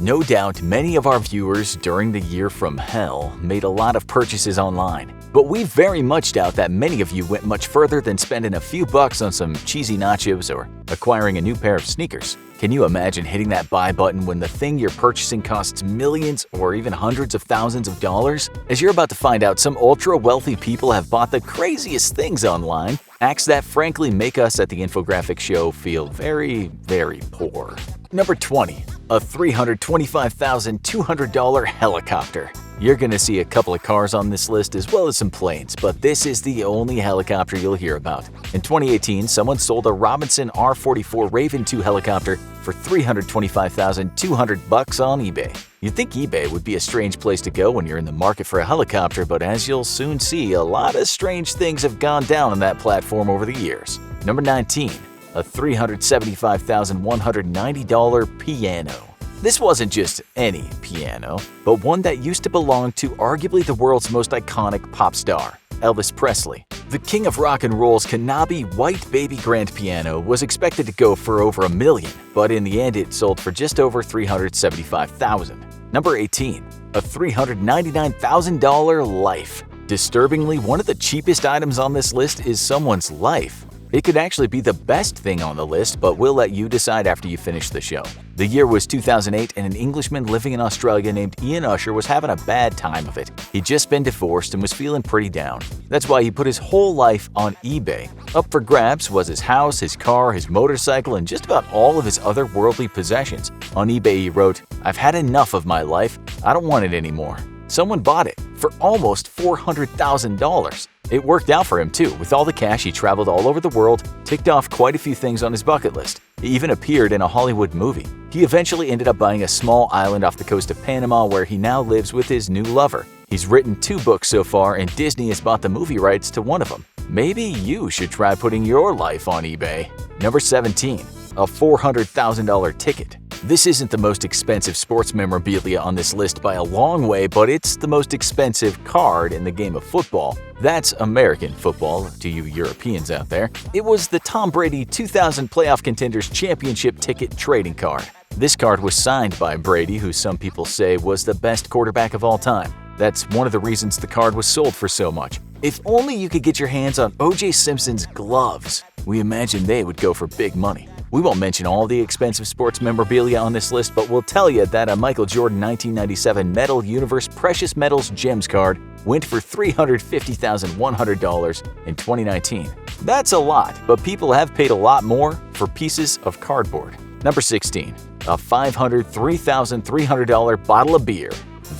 No doubt many of our viewers during the year from hell made a lot of purchases online, but we very much doubt that many of you went much further than spending a few bucks on some cheesy nachos or acquiring a new pair of sneakers. Can you imagine hitting that buy button when the thing you're purchasing costs millions or even hundreds of thousands of dollars? As you're about to find out, some ultra-wealthy people have bought the craziest things online, acts that frankly make us at the Infographics show feel very, very poor. Number 20. A $325,200 helicopter. You're gonna see a couple of cars on this list as well as some planes, but this is the only helicopter you'll hear about. In 2018, someone sold a Robinson R-44 Raven II helicopter for $325,200 on eBay. You'd think eBay would be a strange place to go when you're in the market for a helicopter, but as you'll soon see, a lot of strange things have gone down on that platform over the years. Number 19. A $375,190 piano. This wasn't just any piano, but one that used to belong to arguably the world's most iconic pop star, Elvis Presley. The king of rock and roll's Kanabi white baby grand piano was expected to go for over $1 million, but in the end it sold for just over $375,000. Number 18. A $399,000 life. Disturbingly, one of the cheapest items on this list is someone's life. It could actually be the best thing on the list, but we'll let you decide after you finish the show. The year was 2008, and an Englishman living in Australia named Ian Usher was having a bad time of it. He'd just been divorced and was feeling pretty down. That's why he put his whole life on eBay. Up for grabs was his house, his car, his motorcycle, and just about all of his other worldly possessions. On eBay he wrote, "I've had enough of my life. I don't want it anymore." Someone bought it for almost $400,000. It worked out for him too. With all the cash, he traveled all over the world, ticked off quite a few things on his bucket list. He even appeared in a Hollywood movie. He eventually ended up buying a small island off the coast of Panama where he now lives with his new lover. He's written 2 books so far, and Disney has bought the movie rights to one of them. Maybe you should try putting your life on eBay. Number 17. A $400,000 ticket. This isn't the most expensive sports memorabilia on this list by a long way, but it's the most expensive card in the game of football. That's American football, to you Europeans out there. It was the Tom Brady 2000 Playoff Contenders Championship ticket trading card. This card was signed by Brady, who some people say was the best quarterback of all time. That's one of the reasons the card was sold for so much. If only you could get your hands on O.J. Simpson's gloves. We imagine they would go for big money. We won't mention all the expensive sports memorabilia on this list, but we'll tell you that a Michael Jordan 1997 Metal Universe Precious Metals Gems card went for $350,100 in 2019. That's a lot, but people have paid a lot more for pieces of cardboard. Number 16. A $503,300 bottle of beer.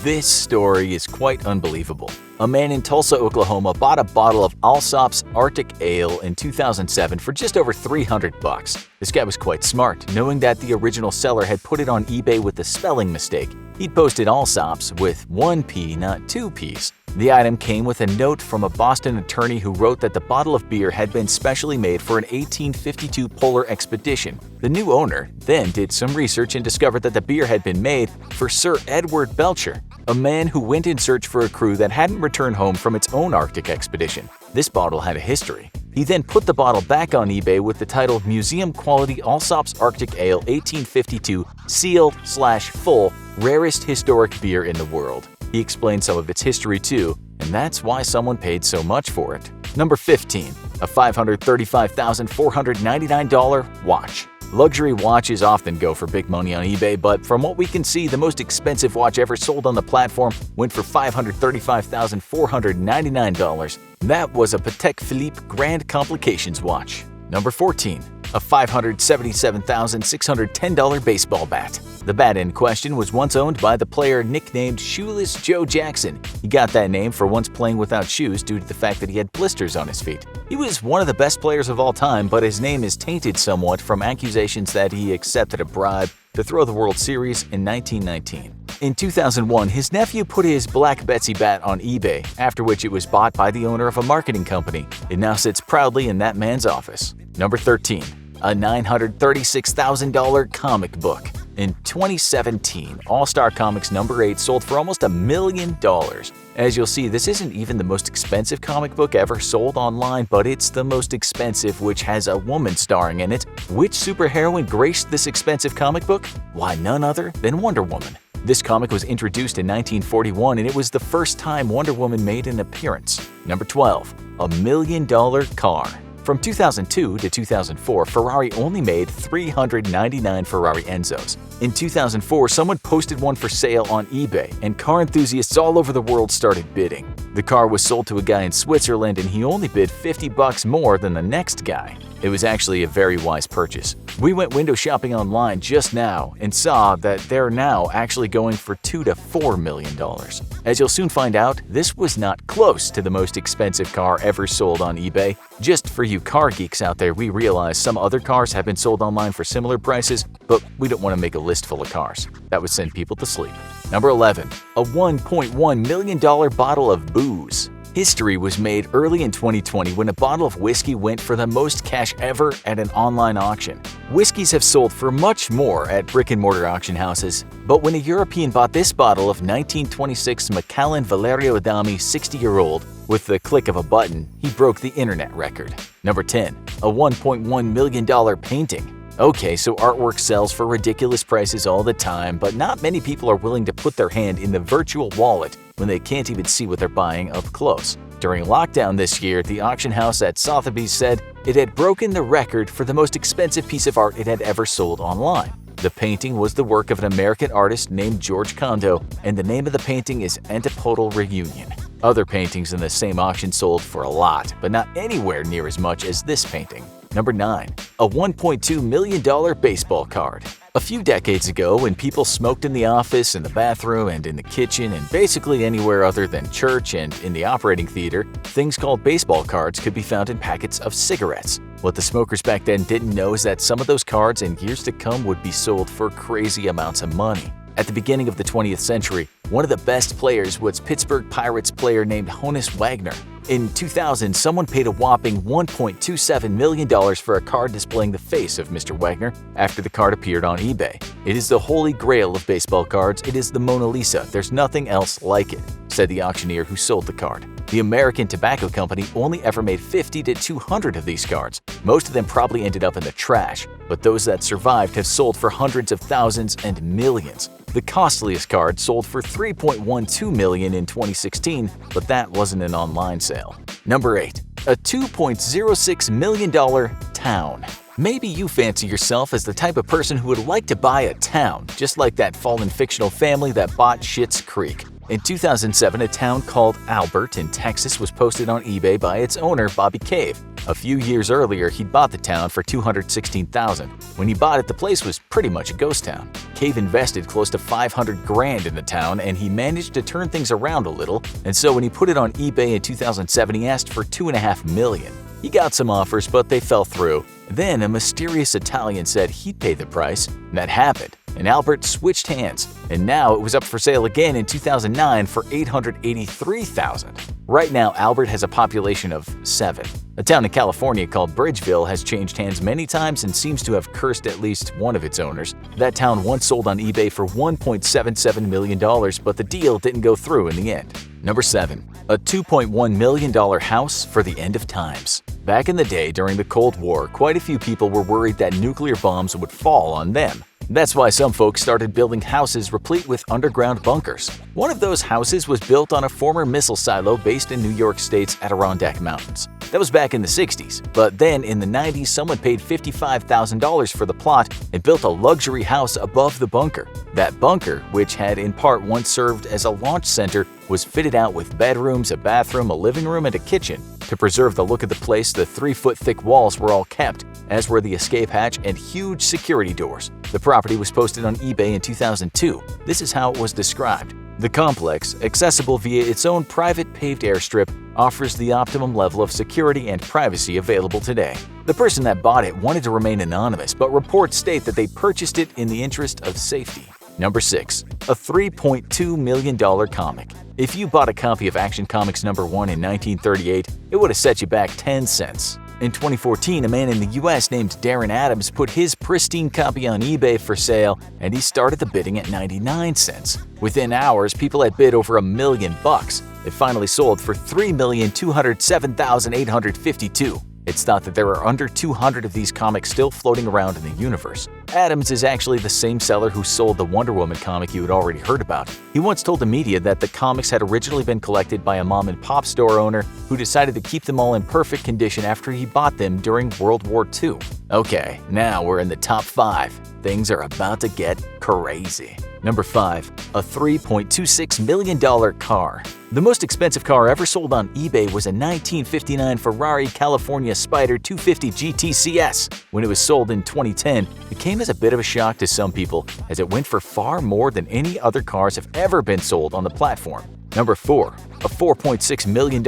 This story is quite unbelievable. A man in Tulsa, Oklahoma bought a bottle of Allsop's Arctic Ale in 2007 for just over $300. This guy was quite smart, knowing that the original seller had put it on eBay with a spelling mistake. He'd posted Allsop's with 1 P, not 2 P's. The item came with a note from a Boston attorney who wrote that the bottle of beer had been specially made for an 1852 polar expedition. The new owner then did some research and discovered that the beer had been made for Sir Edward Belcher, a man who went in search for a crew that hadn't returned home from its own Arctic expedition. This bottle had a history. He then put the bottle back on eBay with the title Museum Quality Allsop's Arctic Ale 1852 Sealed/Full Rarest Historic Beer in the World. He explained some of its history too, and that's why someone paid so much for it. Number 15. A $535,499 watch. Luxury watches often go for big money on eBay, but from what we can see, the most expensive watch ever sold on the platform went for $535,499. That was a Patek Philippe Grand Complications watch. Number 14. A $577,610 baseball bat. The bat in question was once owned by the player nicknamed Shoeless Joe Jackson. He got that name for once playing without shoes due to the fact that he had blisters on his feet. He was one of the best players of all time, but his name is tainted somewhat from accusations that he accepted a bribe to throw the World Series in 1919. In 2001, his nephew put his Black Betsy bat on eBay, after which it was bought by the owner of a marketing company. It now sits proudly in that man's office. Number 13. A $936,000 comic book. In 2017, All-Star Comics number 8 sold for almost $1 million. As you'll see, this isn't even the most expensive comic book ever sold online, but it's the most expensive, which has a woman starring in it, Which superheroine graced this expensive comic book? Why, none other than Wonder Woman. This comic was introduced in 1941 and it was the first time Wonder Woman made an appearance. Number 12. A $1 million car. From 2002 to 2004, Ferrari only made 399 Ferrari Enzos. In 2004, someone posted one for sale on eBay, and car enthusiasts all over the world started bidding. The car was sold to a guy in Switzerland and he only bid $50 more than the next guy. It was actually a very wise purchase. We went window shopping online just now and saw that they're now actually going for $2 to $4 million. As you'll soon find out, this was not close to the most expensive car ever sold on eBay. Just for you car geeks out there, we realize some other cars have been sold online for similar prices, but we don't want to make a list full of cars. That would send people to sleep. Number 11. A $1.1 million bottle of booze. History was made early in 2020 when a bottle of whiskey went for the most cash ever at an online auction. Whiskeys have sold for much more at brick-and-mortar auction houses, but when a European bought this bottle of 1926 Macallan Valerio Adami 60-year-old, with the click of a button, he broke the internet record. Number 10. A $1.1 million painting. Okay, so artwork sells for ridiculous prices all the time, but not many people are willing to put their hand in the virtual wallet when they can't even see what they're buying up close. During lockdown this year, the auction house at Sotheby's said it had broken the record for the most expensive piece of art it had ever sold online. The painting was the work of an American artist named George Condo, and the name of the painting is Antipodal Reunion. Other paintings in the same auction sold for a lot, but not anywhere near as much as this painting. Number 9. A $1.2 million baseball card. A few decades ago, when people smoked in the office, in the bathroom, and in the kitchen, and basically anywhere other than church and in the operating theater, things called baseball cards could be found in packets of cigarettes. What the smokers back then didn't know is that some of those cards in years to come would be sold for crazy amounts of money. At the beginning of the 20th century, one of the best players was Pittsburgh Pirates player named Honus Wagner. In 2000, someone paid a whopping $1.27 million for a card displaying the face of Mr. Wagner after the card appeared on eBay. It is the holy grail of baseball cards. It is the Mona Lisa. There's nothing else like it, said the auctioneer who sold the card. The American Tobacco Company only ever made 50 to 200 of these cards. Most of them probably ended up in the trash, but those that survived have sold for hundreds of thousands and millions. The costliest card sold for $3.12 million in 2016, but that wasn't an online sale. Number 8. A $2.06 million town. Maybe you fancy yourself as the type of person who would like to buy a town, just like that fallen fictional family that bought Schitt's Creek. In 2007, a town called Albert in Texas was posted on eBay by its owner, Bobby Cave. A few years earlier, he'd bought the town for $216,000. When he bought it, the place was pretty much a ghost town. Cave invested close to $500,000 in the town, and he managed to turn things around a little, and so when he put it on eBay in 2007, he asked for $2.5 million. He got some offers, but they fell through. Then a mysterious Italian said he'd pay the price, and that happened. And Albert switched hands, and now it was up for sale again in 2009 for $883,000. Right now, Albert has a population of 7. A town in California called Bridgeville has changed hands many times and seems to have cursed at least one of its owners. That town once sold on eBay for $1.77 million, but the deal didn't go through in the end. Number 7. A $2.1 million house for the end of times. Back in the day during the Cold War, quite a few people were worried that nuclear bombs would fall on them. That's why some folks started building houses replete with underground bunkers. One of those houses was built on a former missile silo based in New York State's Adirondack Mountains. That was back in the 60s, but then in the 90s someone paid $55,000 for the plot and built a luxury house above the bunker. That bunker, which had in part once served as a launch center, was fitted out with bedrooms, a bathroom, a living room, and a kitchen. To preserve the look of the place, the 3-foot-thick walls were all kept, as were the escape hatch and huge security doors. The property was posted on eBay in 2002. This is how it was described. The complex, accessible via its own private paved airstrip, offers the optimum level of security and privacy available today. The person that bought it wanted to remain anonymous, but reports state that they purchased it in the interest of safety. Number 6. A $3.2 million comic. If you bought a copy of Action Comics #1 in 1938, it would have set you back 10 cents. In 2014, a man in the US named Darren Adams put his pristine copy on eBay for sale, and he started the bidding at 99 cents. Within hours, people had bid over $1 million. It finally sold for $3,207,852. It's thought that there are under 200 of these comics still floating around in the universe. Adams is actually the same seller who sold the Wonder Woman comic you had already heard about. He once told the media that the comics had originally been collected by a mom-and-pop store owner who decided to keep them all in perfect condition after he bought them during World War II. Okay, now we're in the top 5. Things are about to get crazy. Number 5. A $3.26 million car. The most expensive car ever sold on eBay was a 1959 Ferrari California Spider 250 GT CS. When it was sold in 2010, it came as a bit of a shock to some people as it went for far more than any other cars have ever been sold on the platform. Number 4. A $4.6 million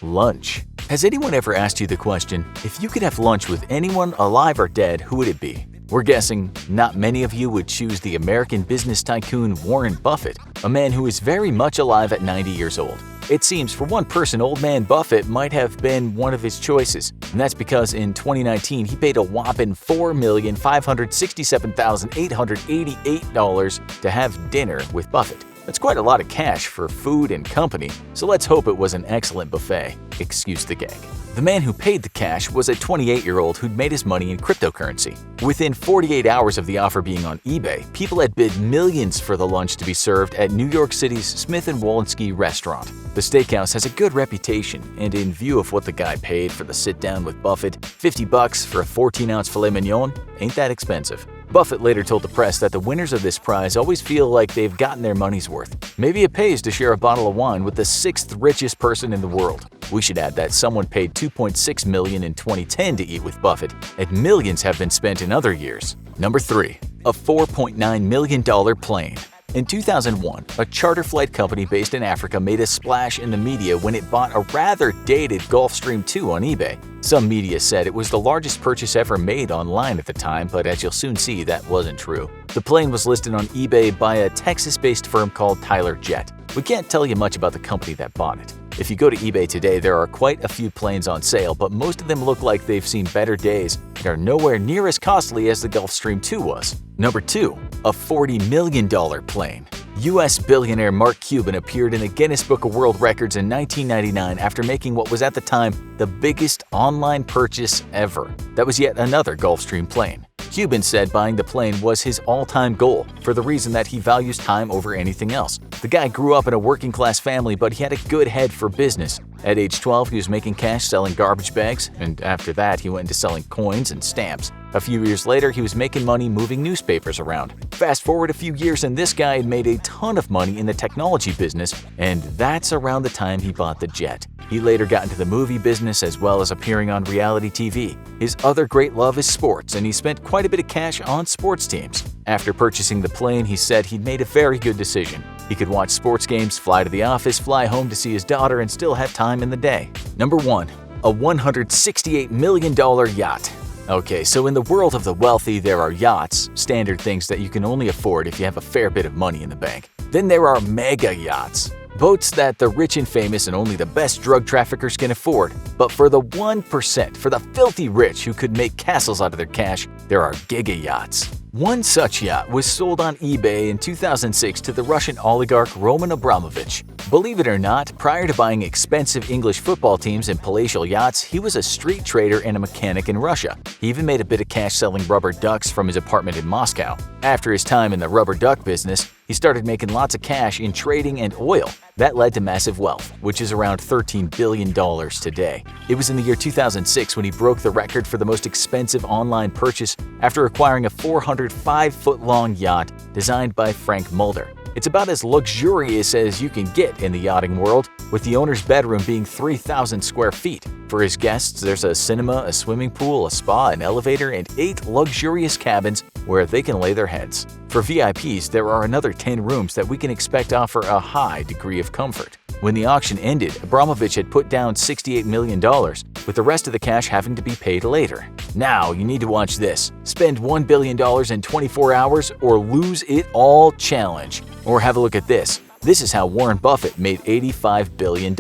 lunch. Has anyone ever asked you the question, if you could have lunch with anyone alive or dead, who would it be? We're guessing not many of you would choose the American business tycoon Warren Buffett, a man who is very much alive at 90 years old. It seems for one person, old man Buffett might have been one of his choices, and that's because in 2019 he paid a whopping $4,567,888 to have dinner with Buffett. That's quite a lot of cash for food and company, so let's hope it was an excellent buffet. Excuse the gag. The man who paid the cash was a 28-year-old who'd made his money in cryptocurrency. Within 48 hours of the offer being on eBay, people had bid millions for the lunch to be served at New York City's Smith & Wollensky restaurant. The steakhouse has a good reputation, and in view of what the guy paid for the sit-down with Buffett, $50 for a 14-ounce filet mignon ain't that expensive. Buffett later told the press that the winners of this prize always feel like they've gotten their money's worth. Maybe it pays to share a bottle of wine with the 6th richest person in the world. We should add that someone paid $2.6 million in 2010 to eat with Buffett, and millions have been spent in other years. Number 3. A $4.9 million plane. In 2001, a charter flight company based in Africa made a splash in the media when it bought a rather dated Gulfstream II on eBay. Some media said it was the largest purchase ever made online at the time, but as you'll soon see, that wasn't true. The plane was listed on eBay by a Texas-based firm called Tyler Jet. We can't tell you much about the company that bought it. If you go to eBay today, there are quite a few planes on sale, but most of them look like they've seen better days and are nowhere near as costly as the Gulfstream II was. Number 2. A $40 million plane. U.S. billionaire Mark Cuban appeared in the Guinness Book of World Records in 1999 after making what was at the time the biggest online purchase ever. That was yet another Gulfstream plane. Cuban said buying the plane was his all-time goal for the reason that he values time over anything else. The guy grew up in a working-class family, but he had a good head for business. At age 12, he was making cash selling garbage bags, and after that, he went into selling coins and stamps. A few years later, he was making money moving newspapers around. Fast forward a few years, and this guy had made a ton of money in the technology business, and that's around the time he bought the jet. He later got into the movie business as well as appearing on reality TV. His other great love is sports, and he spent quite a bit of cash on sports teams. After purchasing the plane, he said he'd made a very good decision. He could watch sports games, fly to the office, fly home to see his daughter, and still have time in the day. Number 1. A $168 million yacht. Okay, so in the world of the wealthy, there are yachts, standard things that you can only afford if you have a fair bit of money in the bank. Then there are mega yachts. Boats that the rich and famous and only the best drug traffickers can afford. But for the 1%, for the filthy rich who could make castles out of their cash, there are giga yachts. One such yacht was sold on eBay in 2006 to the Russian oligarch Roman Abramovich. Believe it or not, prior to buying expensive English football teams and palatial yachts, he was a street trader and a mechanic in Russia. He even made a bit of cash selling rubber ducks from his apartment in Moscow. After his time in the rubber duck business, he started making lots of cash in trading and oil. That led to massive wealth, which is around $13 billion today. It was in the year 2006 when he broke the record for the most expensive online purchase after acquiring a 405-foot-long yacht designed by Frank Mulder. It's about as luxurious as you can get in the yachting world, with the owner's bedroom being 3,000 square feet. For his guests, there's a cinema, a swimming pool, a spa, an elevator, and 8 luxurious cabins where they can lay their heads. For VIPs, there are another 10 rooms that we can expect offer a high degree of comfort. When the auction ended, Abramovich had put down $68 million, with the rest of the cash having to be paid later. Now you need to watch this. Spend $1 billion in 24 hours or lose it all challenge. Or have a look at this. This is how Warren Buffett made $85 billion.